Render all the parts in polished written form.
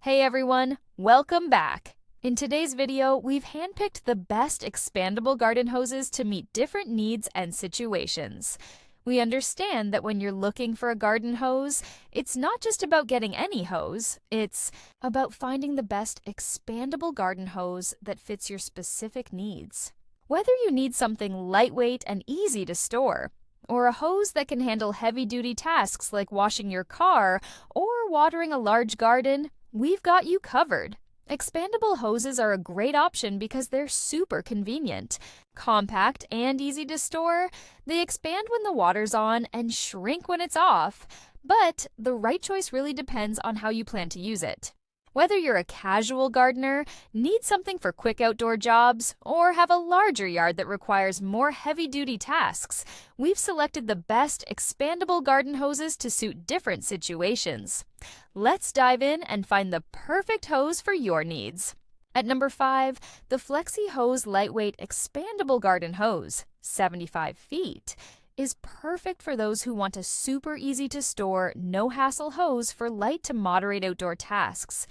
Hey everyone, welcome back. In today's video, we've handpicked the best expandable garden hoses to meet different needs and situations. We understand that when you're looking for a garden hose, it's not just about getting any hose, it's about finding the best expandable garden hose that fits your specific needs. Whether you need something lightweight and easy to store, or a hose that can handle heavy-duty tasks like washing your car or watering a large garden, we've got you covered. Expandable hoses are a great option because they're super convenient. Compact and easy to store, they expand when the water's on and shrink when it's off, but the right choice really depends on how you plan to use it. Whether you're a casual gardener, need something for quick outdoor jobs, or have a larger yard that requires more heavy-duty tasks, we've selected the best expandable garden hoses to suit different situations. Let's dive in and find the perfect hose for your needs. At number 5, the Flexi Hose Lightweight Expandable Garden Hose, 75 feet, is perfect for those who want a super easy to store, no hassle hose for light to moderate outdoor tasks.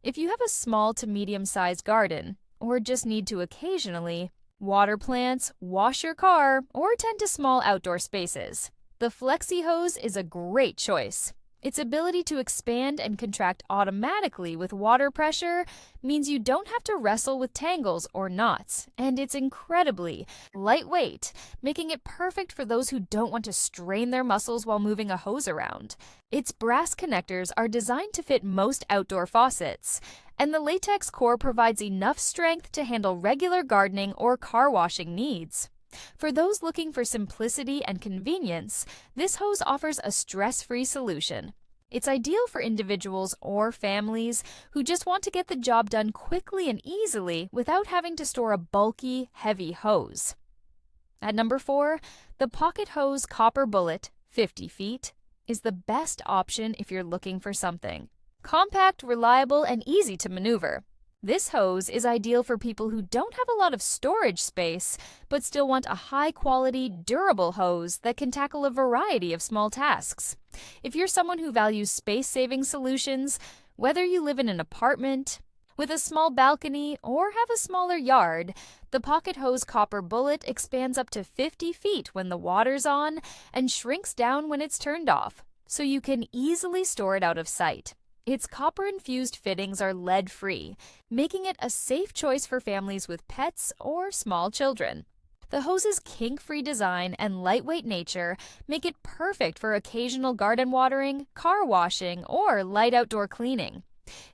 If you have a small to medium sized garden, or just need to occasionally water plants, wash your car, or tend to small outdoor spaces, the Flexi Hose is a great choice. Its ability to expand and contract automatically with water pressure means you don't have to wrestle with tangles or knots, and it's incredibly lightweight, making it perfect for those who don't want to strain their muscles while moving a hose around. Its brass connectors are designed to fit most outdoor faucets, and the latex core provides enough strength to handle regular gardening or car washing needs. For those looking for simplicity and convenience, this hose offers a stress-free solution. It's ideal for individuals or families who just want to get the job done quickly and easily without having to store a bulky, heavy hose. At number 4, the Pocket Hose Copper Bullet, 50 feet, is the best option if you're looking for something compact, reliable, and easy to maneuver. This hose is ideal for people who don't have a lot of storage space, but still want a high-quality, durable hose that can tackle a variety of small tasks. If you're someone who values space-saving solutions, whether you live in an apartment, with a small balcony, or have a smaller yard, the Pocket Hose Copper Bullet expands up to 50 feet when the water's on and shrinks down when it's turned off, so you can easily store it out of sight. Its copper-infused fittings are lead-free, making it a safe choice for families with pets or small children. The hose's kink-free design and lightweight nature make it perfect for occasional garden watering, car washing, or light outdoor cleaning.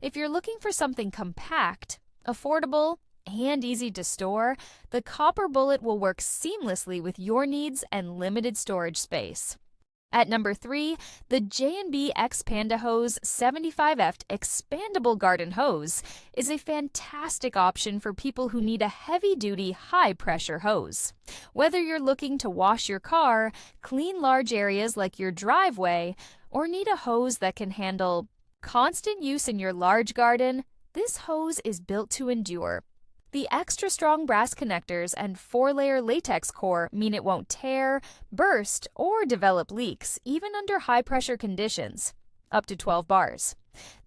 If you're looking for something compact, affordable, and easy to store, the Copper Bullet will work seamlessly with your needs and limited storage space. At number 3, the J&B XpandaHose 75F Expandable Garden Hose is a fantastic option for people who need a heavy-duty, high-pressure hose. Whether you're looking to wash your car, clean large areas like your driveway, or need a hose that can handle constant use in your large garden, this hose is built to endure. The extra strong brass connectors and 4-layer latex core mean it won't tear, burst, or develop leaks, even under high-pressure conditions, up to 12 bars.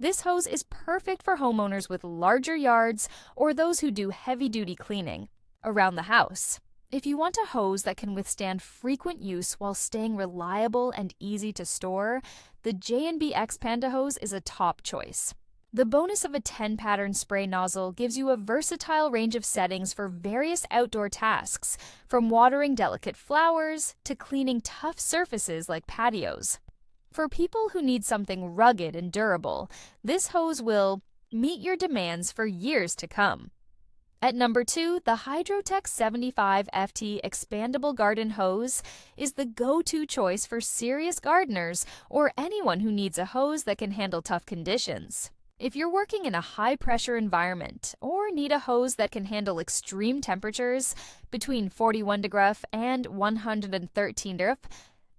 This hose is perfect for homeowners with larger yards or those who do heavy-duty cleaning around the house. If you want a hose that can withstand frequent use while staying reliable and easy to store, the J&B XpandaHose is a top choice. The bonus of a 10-pattern spray nozzle gives you a versatile range of settings for various outdoor tasks, from watering delicate flowers to cleaning tough surfaces like patios. For people who need something rugged and durable, this hose will meet your demands for years to come. At number 2, the HydroTech 75 FT Expandable Garden Hose is the go-to choice for serious gardeners or anyone who needs a hose that can handle tough conditions. If you're working in a high-pressure environment or need a hose that can handle extreme temperatures between 41 degrees and 113 degrees,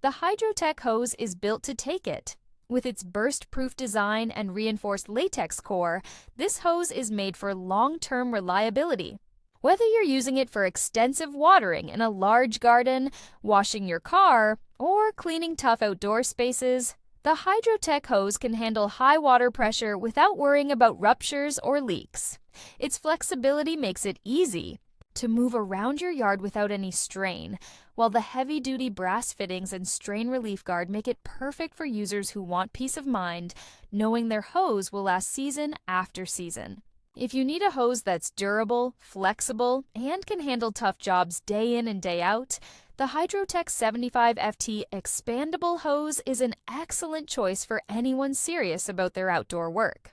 the HydroTech hose is built to take it. With its burst-proof design and reinforced latex core, this hose is made for long-term reliability. Whether you're using it for extensive watering in a large garden, washing your car, or cleaning tough outdoor spaces, The HydroTech hose can handle high water pressure without worrying about ruptures or leaks. Its flexibility makes it easy to move around your yard without any strain, while the heavy-duty brass fittings and strain relief guard make it perfect for users who want peace of mind, knowing their hose will last season after season. If you need a hose that's durable, flexible, and can handle tough jobs day in and day out, the HydroTech 75FT Expandable hose is an excellent choice for anyone serious about their outdoor work.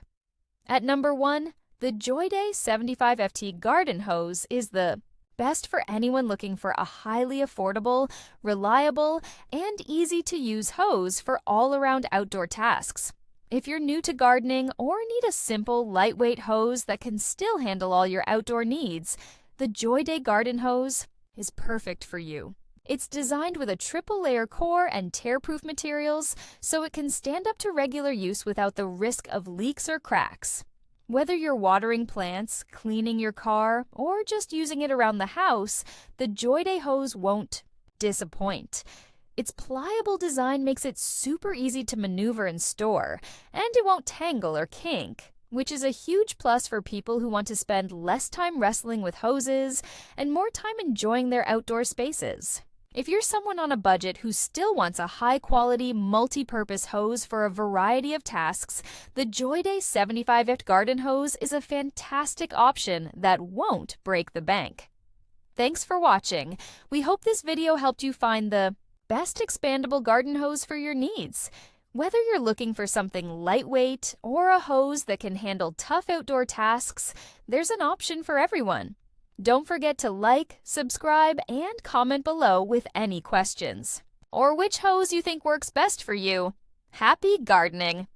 At number 1, the Joyday 75FT Garden Hose is the best for anyone looking for a highly affordable, reliable, and easy-to-use hose for all-around outdoor tasks. If you're new to gardening or need a simple, lightweight hose that can still handle all your outdoor needs, the Joyday Garden Hose is perfect for you. It's designed with a triple-layer core and tear-proof materials, so it can stand up to regular use without the risk of leaks or cracks. Whether you're watering plants, cleaning your car, or just using it around the house, the Joyday hose won't disappoint. Its pliable design makes it super easy to maneuver and store, and it won't tangle or kink, which is a huge plus for people who want to spend less time wrestling with hoses and more time enjoying their outdoor spaces. If you're someone on a budget who still wants a high-quality, multi-purpose hose for a variety of tasks, the Joyday 75FT Garden Hose is a fantastic option that won't break the bank. Thanks for watching. We hope this video helped you find the best expandable garden hose for your needs. Whether you're looking for something lightweight or a hose that can handle tough outdoor tasks, there's an option for everyone. Don't forget to like, subscribe, and comment below with any questions, or which hose you think works best for you. Happy gardening!